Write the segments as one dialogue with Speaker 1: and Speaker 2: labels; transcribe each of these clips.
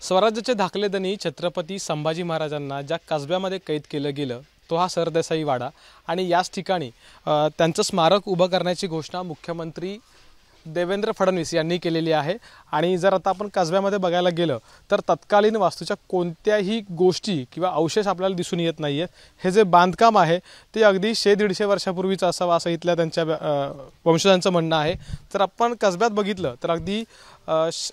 Speaker 1: स्वराज्याचे धाकलेदनी छत्रपती संभाजी महाराजांना ज्या कसब्यामध्ये कैद केलं गेलं तो हा सरदेसाई वाडा आणि याच ठिकाणी त्यांचं स्मारक उभं करण्याची घोषणा मुख्यमंत्री देवेंद्र फडणवीस यांनी केलेली आहे। आणि जर आता आपण कसब्यामध्ये बघायला गेलं तर तत्कालीन वास्तूच्या कोणत्याही गोष्टी किंवा अवशेष आपल्याला दिसून येत नाहीये। हे जे बांधकाम आहे ते अगदी 100-150 वर्षापूर्वीचं असावं असं इथल्या त्यांच्या वंशजांचं म्हणणं आहे। तर आपण कसब्यात बघितलं तर अगदी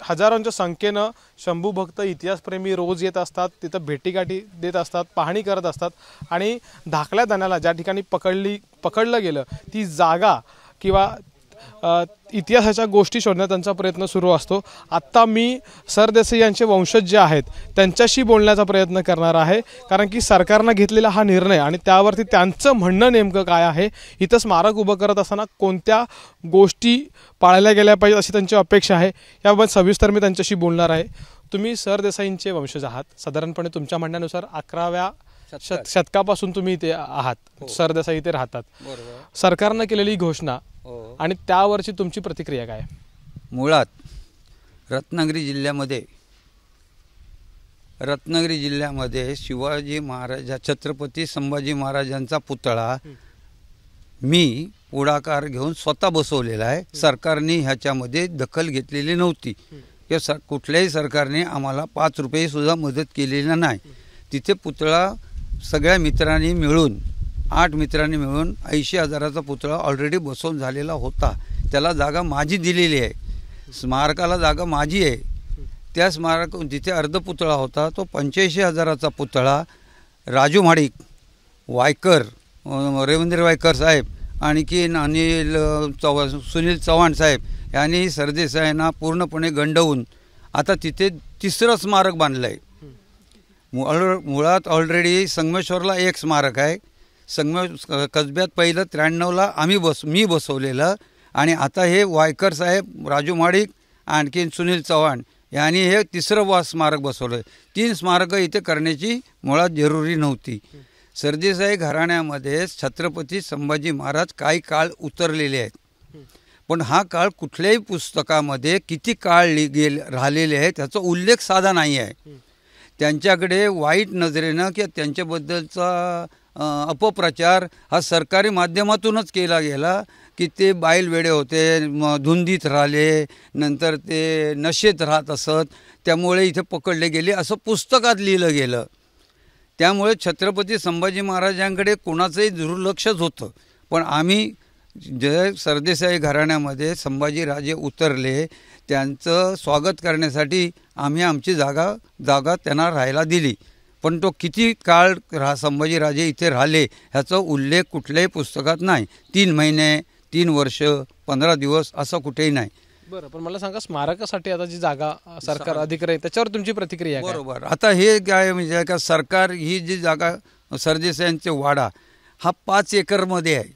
Speaker 1: हजारोंच्या संख्येनं शंभू भक्त इतिहासप्रेमी रोज येत असतात, तिथं भेटीगाठी देत असतात, पाहणी करत असतात आणि धाकल्या दाण्याला ज्या ठिकाणी पकडलं गेलं ती जागा किंवा इतिहासाच्या गोष्टी शोधण्याचा त्यांचा प्रयत्न सुरू असतो। आता मी सरदेसाई यांचे वंशज जे आहेत त्यांच्याशी बोलण्याचा प्रयत्न करणार आहे, कारण की सरकारने घेतलेला हा निर्णय आणि त्यावरती त्यांचं म्हणणं नेमकं काय आहे, इथं स्मारक उभं करत असताना कोणत्या गोष्टी पाळल्या गेल्या पाहिजेत अशी त्यांची अपेक्षा आहे, याबाबत सविस्तर मी त्यांच्याशी बोलणार आहे। तुम्ही सरदेसाईंचे वंशज आहात, साधारणपणे तुमच्या म्हणण्यानुसार 11व्या शतकापासून तुम्ही इथे आहात, सरदेसाई इथे राहतात। सरकारने केलेली घोषणा आणि त्यावरची तुमची प्रतिक्रिया काय?
Speaker 2: मुळात रत्नागिरी जिल्ह्यामध्ये शिवाजी महाराज छत्रपती संभाजी महाराजांचा पुतळा मी पुढाकार घेऊन स्वतः बसवलेला आहे। सरकारने ह्याच्यामध्ये दखल घेतलेली नव्हती किंवा कुठल्याही सरकारने आम्हाला 5 रुपये सुद्धा मदत केलेली नाही। तिथे पुतळा सगळ्या मित्रांनी मिळून 8 मित्रांनी मिळून 80,000चा पुतळा ऑलरेडी बसवून झालेला होता। त्याला जागा माझी दिलेली आहे, स्मारकाला जागा माझी आहे। त्या स्मारक जिथे अर्ध पुतळा होता तो 85,000चा पुतळा राजू महाडिक, वायकर, रवींद्र वायकर साहेब, आणखी सुनील चव्हाण साहेब यांनी सरदेसाईंना पूर्णपणे गंडवून आता तिथे 3रं स्मारक बांधलं आहे। मुळात ऑलरेडी संगमेश्वरला एक स्मारक आहे, कसब्यात पहिलं 93ला मी बसवलेलं, आणि आता हे वायकर साहेब, राजू महाडिक, आणखी सुनील चव्हाण यांनी हे 3रं स्मारक बसवलं। 3 स्मारकं इथे करण्याची मुळात जरुरी नव्हती। सरदेसाई घराण्यामध्ये छत्रपती संभाजी महाराज काही काळ उतरलेले आहेत, पण हा काळ कुठल्याही पुस्तकामध्ये किती काळ राहिलेले आहे त्याचा उल्लेख साधा नाही आहे। त्यांच्याकडे वाईट नजरेनं किंवा त्यांच्याबद्दलचा अपप्रचार हा सरकारी माध्यमातूनच केला गेला की ते बाईलवेडे होते, धुंदीत राहिले, नंतर ते नशेत राहत असत, त्यामुळे इथे पकडले गेले असं पुस्तकात लिहिलं गेलं। त्यामुळे छत्रपती संभाजी महाराजांकडे कोणाचंही दुर्लक्षच होतं। पण आम्ही जे सरदेसाई घराण्यामध्ये संभाजीराजे उतरले त्यांचं स्वागत करण्यासाठी आम्ही आमची जागा त्यांना राहायला दिली, पण तो किती काळ संभाजीराजे इथे राहिले ह्याचा उल्लेख कुठल्याही पुस्तकात नाही। 3 महिने, 3 वर्ष, 15 दिवस असं कुठेही नाही।
Speaker 1: बरं, पण मला सांगा स्मारकासाठी आता जी जागा सरकार अधिकारी आहे त्याच्यावर तुमची प्रतिक्रिया काय?
Speaker 2: बरोबर, आता हे काय म्हणजे का सरकार ही जी जागा सरदेसाईंचे वाडा हा 5 एकरमध्ये आहे।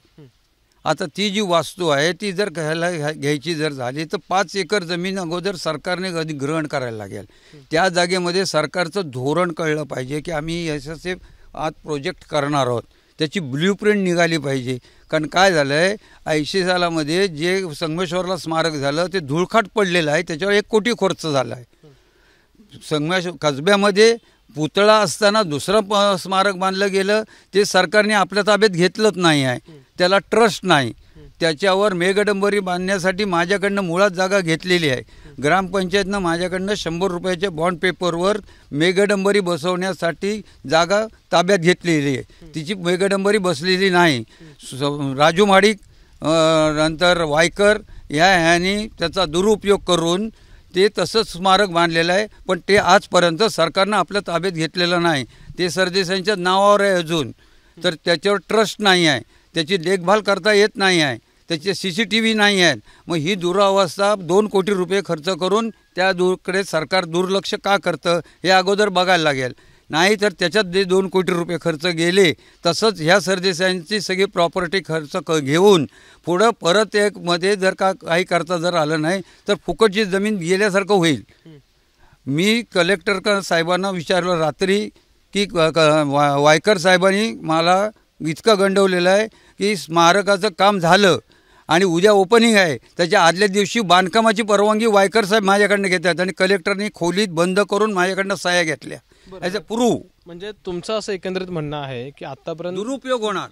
Speaker 2: आता ती जी वास्तू आहे ती जर घ्यायची जर झाली तर 5 एकर जमीन अगोदर सरकारने अधिग्रहण करायला लागेल। त्या जागेमध्ये सरकारचं धोरण कळलं पाहिजे की आम्ही याचे आज प्रोजेक्ट करणार आहोत, त्याची ब्ल्यूप्रिंट निघाली पाहिजे। कारण काय झालं आहे, 80 सालामध्ये जे संगमेश्वरला स्मारक झालं ते धुळखाट पडलेलं आहे, त्याच्यावर 1 कोटी खर्च झाला आहे। कसब्यामध्ये पुतळा असताना 2रं स्मारक बांधलं गेलं, ते सरकारने आपल्या ताब्यात घेतलंच नाही आहे, त्याला ट्रस्ट नाही। त्याच्यावर मेघडंबरी बांधण्यासाठी माझ्याकडनं मुळात जागा घेतलेली आहे। ग्रामपंचायतनं माझ्याकडनं 100 रुपयाच्या बॉन्ड पेपरवर मेघडंबरी बसवण्यासाठी जागा ताब्यात घेतलेली आहे, तिची मेघडंबरी बसलेली नाही। राजू महाडिक नंतर वायकर ह्यांनी त्याचा दुरुपयोग करून ते तसंच स्मारक बांधलेलं आहे, पण ते आजपर्यंत सरकारनं आपल्या ताब्यात घेतलेलं नाही। ते सरदेसाईंच्या नावावर आहे अजून, तर त्याच्यावर ट्रस्ट नाही आहे, त्याची देखभाल करता येत नाही आहे, त्याचे CCTV नाही आहेत। मग ही दुरावस्था 2 कोटी रुपये खर्च करून त्याकडे सरकार दुर्लक्ष का करतं हे अगोदर बघायला लागेल। नाही तर त्याच्यात जे 2 कोटी रुपये खर्च गेले तसंच ह्या सरदेसाईंची सगळी प्रॉपर्टी खर्च घेऊन पुढं परत मध्ये जर काही करता जर आलं नाही तर फुकटची जमीन गेल्यासारखं होईल। मी कलेक्टर साहेबांना विचारलं रात्री की वायकर साहेबांनी मला इतकं गंडवलेलं आहे की स्मारकाचं काम झालं आणि उद्या ओपनिंग आहे, त्याच्या आदल्या दिवशी बांधकामाची परवानगी वायकर साहेब माझ्याकडनं घेतात आणि कलेक्टरनी खोलीत बंद करून माझ्याकडनं सह्या घेतल्या. As a prove.
Speaker 1: म्हणजे तुमचं असं एकंदरित म्हणणं आहे की आतापर्यंत
Speaker 2: दुरुपयोग होणार.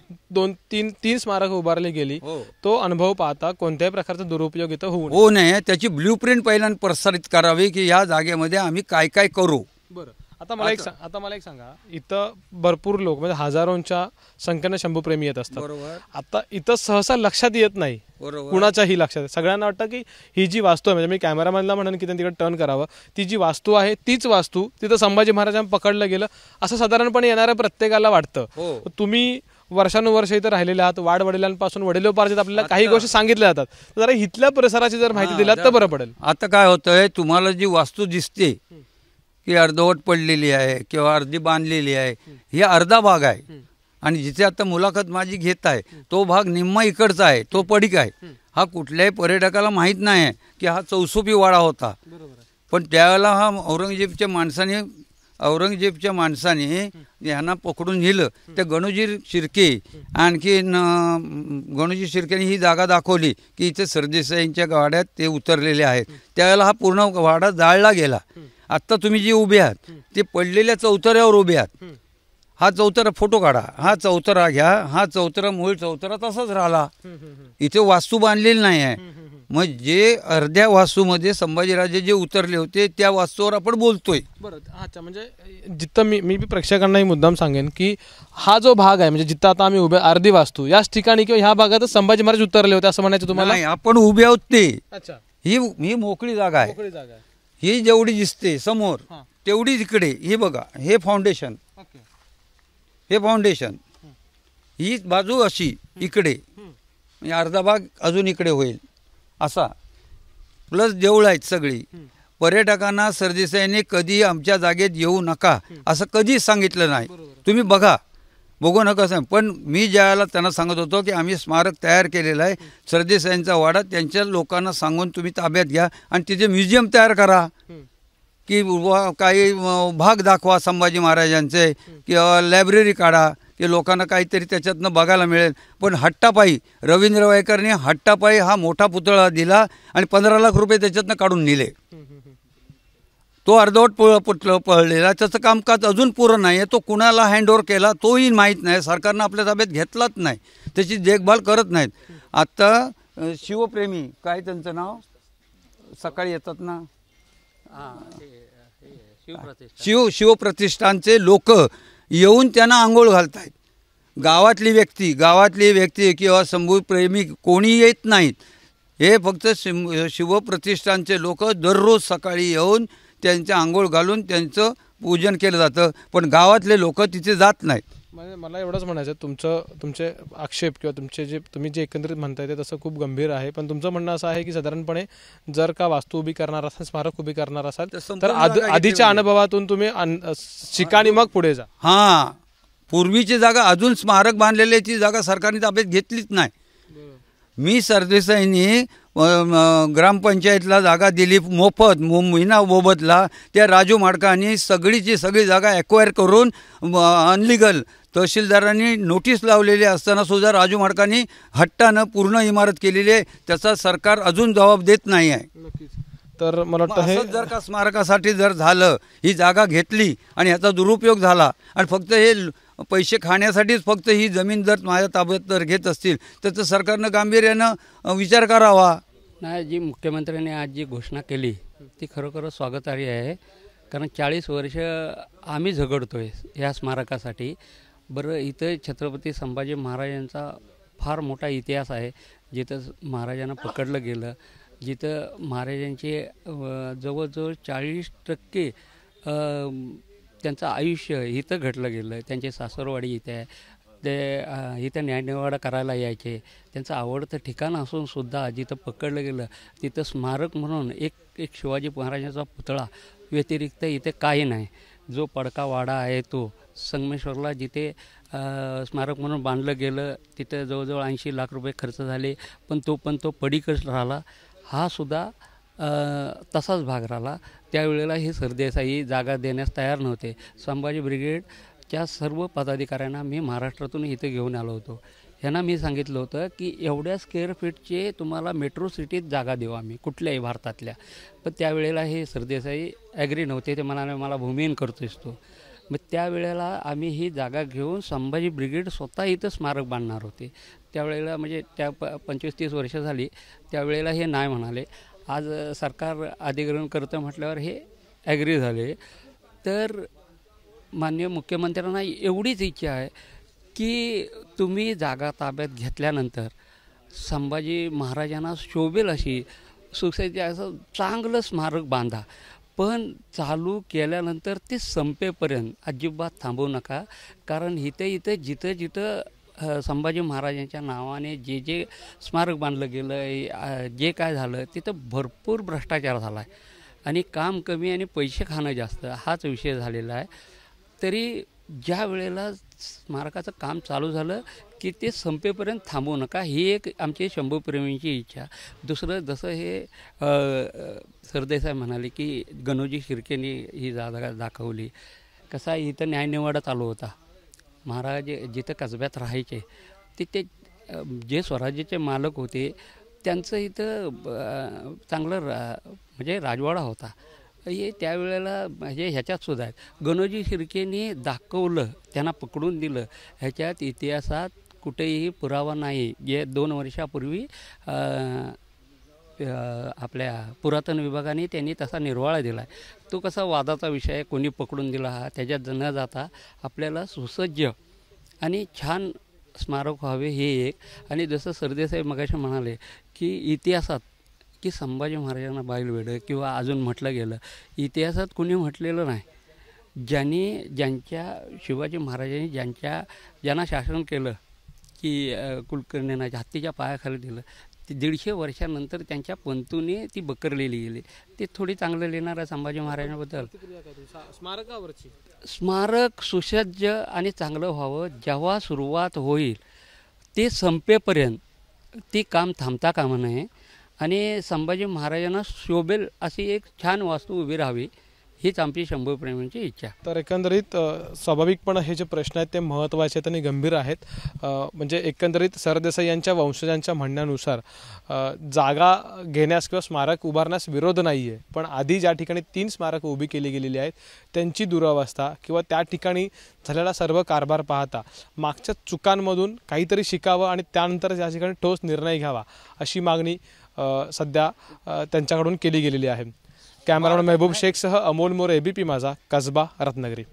Speaker 1: तीन स्मारक उभारली गेली,
Speaker 2: हो.
Speaker 1: तो अनुभव पाहता कोणत्याही प्रकारचा दुरुपयोग इथं होऊ नये.
Speaker 2: हो नये, त्याची ब्ल्यूप्रिंट पहिल्यांदा प्रसारित करावी की या जागेमध्ये आम्ही काय काय करू.
Speaker 1: बरं, आता मला एक सांगा, इथं भरपूर लोक म्हणजे हजारोंच्या संख्येनं शंभूप्रेमी येत असतात.
Speaker 2: बरोबर.
Speaker 1: आता इथं सहसा लक्षात येत नाही,
Speaker 2: बरोबर.
Speaker 1: कुणाच्याही लक्षात. सगळ्यांना वाटतं की ही जी वास्तू आहे, म्हणजे मी कॅमेरामॅनला म्हणेन की त्यांनी तिकडे टर्न करावं, ती जी वास्तू आहे तीच वास्तू तिथं संभाजी महाराजांना पकडलं गेलं असं साधारणपणे येणाऱ्या प्रत्येकाला वाटतं.
Speaker 2: हो.
Speaker 1: तुम्ही वर्षानुवर्ष इथं राहिलेले आहात, वाडवडिलांपासून वडिलोपार्जित आपल्याला काही गोष्टी सांगितल्या जातात, तर जरा इथल्या परिसराची जर माहिती दिलात तर बरं पडेल.
Speaker 2: आता काय होतंय, तुम्हाला जी वास्तू दिसते की अर्धवट पडलेली आहे किंवा अर्धी बांधलेली आहे, ही अर्धा भाग आहे. आणि जिथे आता मुलाखत माझी घेत आहे तो भाग निम्मा इकडचा आहे, तो पडीक आहे. हा कुठल्याही पर्यटकाला माहीत नाही आहे की हा चौसोपी वाडा होता. पण त्यावेळेला हा औरंगजेबच्या माणसाने ह्यांना पकडून नेलं. त्या गणोजी शिर्के गणोजी शिर्केने ही जागा दाखवली की इथे सरदेसाईंच्या गाड्यात ते उतरलेले आहेत. त्यावेळेला हा पूर्ण वाडा जाळला गेला. आत्ता तुम्ही जे उभे आहात ते पडलेल्या चौतऱ्यावर उभे आहात. हा चौतरा फोटो काढा, हा चौतरा घ्या, हा चौतरा मूळ चौतरा तसाच राहिला, इथे वास्तू बांधलेली नाही आहे. मग जे अर्ध्या वास्तूमध्ये संभाजीराजे जे उतरले होते त्या वास्तूवर आपण बोलतोय.
Speaker 1: बरं, अच्छा, म्हणजे जिथं मी प्रेक्षकांनाही मुद्दाम सांगेन की हा जो भाग आहे, म्हणजे जिथं आता आम्ही उभे अर्धी वास्तू याच ठिकाणी किंवा ह्या भागातच संभाजी महाराज उतरले होते असं म्हणायचं तुम्हाला?
Speaker 2: नाही, आपण उभे आहोत ते.
Speaker 1: अच्छा,
Speaker 2: ही मोकळी जागा आहे. ही जेवढी दिसते समोर तेवढी इकडे हे बघा, हे फाउंडेशन, ही बाजू अशी इकडे, म्हणजे अर्धा भाग अजून इकडे होईल असा, प्लस देऊळ आहेत सगळी. पर्यटकांना सरदेसाईंनी कधी आमच्या जागेत येऊ नका असं कधीच सांगितलं नाही. तुम्ही बघू नका सांग. पण मी ज्यावेळेला त्यांना सांगत होतो की आम्ही स्मारक तयार केलेलं आहे, सरदेसाईंचा वाडा, त्यांच्या लोकांना सांगून तुम्ही ताब्यात घ्या आणि तिथे म्युझियम तयार करा की काही भाग दाखवा संभाजी महाराजांचे किंवा लायब्ररी काढा की लोकांना काहीतरी त्याच्यातनं बघायला मिळेल. पण हट्टापायी रवींद्र वायकरने हट्टापायी हा मोठा पुतळा दिला आणि 15 लाख रुपये त्याच्यातनं काढून नेले. तो अर्धवट पळलेला, त्याचं कामकाज अजून पूर्ण नाही आहे. तो कुणाला हँडओव्हर केला तोही माहीत नाही. सरकारनं आपल्या ताब्यात घेतलाच नाही, त्याची देखभाल करत नाहीत. आत्ता शिवप्रेमी, काय त्यांचं नाव, सकाळी येतात ना, शिवप्रतिष्ठानचे लोक येऊन त्यांना आंघोळ घालत आहेत. गावातली व्यक्ती किंवा शंभूप्रेमी कोणी येत नाहीत. हे फक्त शिवप्रतिष्ठानचे लोक दररोज सकाळी येऊन त्यांचं आंघोळ घालून त्यांचं पूजन केलं जातं. पण गावातले लोक तिथे जात नाहीत.
Speaker 1: म्हणजे मला एवढंच म्हणायचं, तुमचे आक्षेप किंवा तुम्ही जे एकंदरीत म्हणताय ते तसं खूप गंभीर आहे. पण तुमचं म्हणणं असं आहे की साधारणपणे जर का वास्तू उभी करणार असाल, स्मारक उभी करणार असाल तर आधीच्या अनुभवातून तुम्ही शिकाणी मग पुढे जा.
Speaker 2: हां, पूर्वीची जागा अजून स्मारक बांधलेल्याची जागा सरकारने ताब्यात घेतलीच नाही. मी सरदेसाईंनी ग्रामपंचायतला जागा दिली मोफत, महिना मोबदला. त्या राजू माडकांनी सगळी जागा ॲक्वायर करून अनलिगल तहसीलदारांनी नोटीस लावलेली असताना सुद्धा राजू माडकांनी हट्टानं पूर्ण इमारत केलेली आहे. त्याचा सरकार अजून जबाब देत नाही आहे.
Speaker 1: तर मला वाटतं हे
Speaker 2: जर का स्मारकासाठी जर झालं, ही जागा घेतली आणि ह्याचा दुरुपयोग झाला आणि फक्त हे पैसे खाण्यासाठीच फक्त ही जमीन जर माझ्या ताब्यात जर घेत असतील तर सरकारनं गांभीर्यानं विचार करावा.
Speaker 3: नाही, जी मुख्यमंत्र्यांनी आज जी घोषणा केली ती खरोखर स्वागतार्ह आहे. कारण 40 वर्ष आम्ही झगडतोय ह्या स्मारकासाठी. बरं, इथं छत्रपती संभाजी महाराजांचा फार मोठा इतिहास आहे. जिथं महाराजांना पकडलं गेलं, जिथं महाराजांचे जवळजवळ 40% त्यांचं आयुष्य इथं घडलं गेलं. त्यांची सासरवाडी इथे आहे, ते इथं न्यायनिवाडा करायला यायचे. त्यांचं आवडतं ठिकाण असून सुद्धा जिथं पकडलं गेलं तिथं स्मारक म्हणून एक शिवाजी महाराजांचा पुतळा व्यतिरिक्त इथे काही नाही. जो पडका वाडा आहे तो संगमेश्वरला जिथे स्मारक म्हणून बांधलं गेलं तिथं जवळजवळ 80 लाख रुपये खर्च झाले, पण तो पडीकच राहिला. हा सुद्धा तसाच भाग राहिला. त्यावेळेला हे सरदेसाई जागा देण्यास तयार नव्हते. संभाजी ब्रिगेडच्या सर्व पदाधिकाऱ्यांना मी महाराष्ट्रातून इथे घेऊन आलो होतो. ह्यांना मी सांगितलं होतं की एवढ्या स्क्वेअर फीटचे तुम्हाला मेट्रो सिटीत जागा देऊ आम्ही कुठल्याही भारतातल्या. पण त्यावेळेला हे सरदेसाई ॲग्री नव्हते. ते म्हणाले मला भूमिहीन करतोयस तू. मग त्यावेळेला आम्ही ही जागा घेऊन संभाजी ब्रिगेड स्वतः इथं स्मारक बांधणार होते. त्यावेळेला म्हणजे त्या 25-30 वर्ष झाली. त्यावेळेला हे नाही म्हणाले. आज सरकार अधिग्रहण करतं म्हटल्यावर हे ॲग्री झाले. तर माननीय मुख्यमंत्र्यांना एवढीच इच्छा आहे की तुम्ही जागा ताब्यात घेतल्यानंतर संभाजी महाराजांना शोभेल अशी सुसज्ज असं चांगलं स्मारक बांधा. पण चालू केल्यानंतर ते संपेपर्यंत अजिबात थांबवू नका. कारण इथं जिथं संभाजी महाराजांच्या नावाने जे जे स्मारक बांधलं गेलं, जे काय झालं तिथं भरपूर भ्रष्टाचार झाला आहे आणि काम कमी आणि पैसे खाणं जास्त हाच विषय झालेला आहे. तरी ज्या वेळेला स्मारकाचं काम चालू झालं की ते संपेपर्यंत थांबवू नका, ही एक आमची शंभूप्रेमींची इच्छा. दुसरं जसं हे सरदेसाई म्हणाले की गणोजी शिर्केंनी ही जागा दाखवली. कसा इथं न्यायनिवाडा चालू होता. महाराज जिथं कसब्यात राहायचे तिथे जे स्वराज्याचे मालक होते त्यांचं इथं चांगलं म्हणजे राजवाडा होता. हे त्यावेळेला म्हणजे ह्याच्यात सुद्धा आहेत. गणोजी शिर्केंनी दाखवलं, त्यांना पकडून दिलं. ह्याच्यात इतिहासात कुठेही पुरावा नाही. जे 2 वर्षापूर्वी आपल्या पुरातन विभागाने त्यांनी तसा निर्वाळा दिला आहे. तो कसा वादाचा विषय आहे, कोणी पकडून दिला हा, त्याच्यात न जाता आपल्याला सुसज्ज आणि छान स्मारक व्हावे हे एक. आणि जसं सरदेसाई मगाशी म्हणाले की इतिहासात की संभाजी महाराजांना बैलवेडं किंवा अजून म्हटलं गेलं, इतिहासात कुणी म्हटलेलं नाही. ज्यांच्या शिवाजी महाराजांनी ज्यांना शासन केलं की कुलकर्णींना हत्तीच्या पायाखाली दिलं, ती 150 वर्षानंतर त्यांच्या पंतूने ती बकरलेली गेली. ते थोडी चांगलं लिहिणार आहे संभाजी महाराजांबद्दल.
Speaker 1: स्मारकावरची
Speaker 3: स्मारक सुसज्ज आणि चांगलं व्हावं. जेव्हा सुरुवात होईल ते संपेपर्यंत ती काम थांबता कामा नये आणि संभाजी महाराजांना शोभेल अशी एक छान वास्तू उभी राहावी, हीच आमची शंभूप्रेमींची इच्छा.
Speaker 1: तर एकंदरीत स्वाभाविकपणे हे जे प्रश्न आहेत ते महत्त्वाचे आहेत आणि गंभीर आहेत. म्हणजे एकंदरीत सरदेसाई यांच्या वंशजांच्या म्हणण्यानुसार जागा घेण्यास किंवा स्मारक उभारण्यास विरोध नाही आहे. पण आधी ज्या ठिकाणी 3 स्मारकं उभी केली गेलेली आहेत त्यांची दुरावस्था किंवा त्या ठिकाणी झालेला सर्व कारभार पाहता मागच्या चुकांमधून काहीतरी शिकावं आणि त्यानंतर या ठिकाणी ठोस निर्णय घ्यावा अशी मागणी सध्या त्यांच्याकडून केली गेलेली आहे. कॅमेरामॅन महबूब शेखसह अमोल मोरे, एबीपी माझा, कसबा, रत्नागिरी.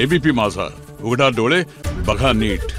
Speaker 4: एबीपी माझा, उघडा डोळे बघा नीट.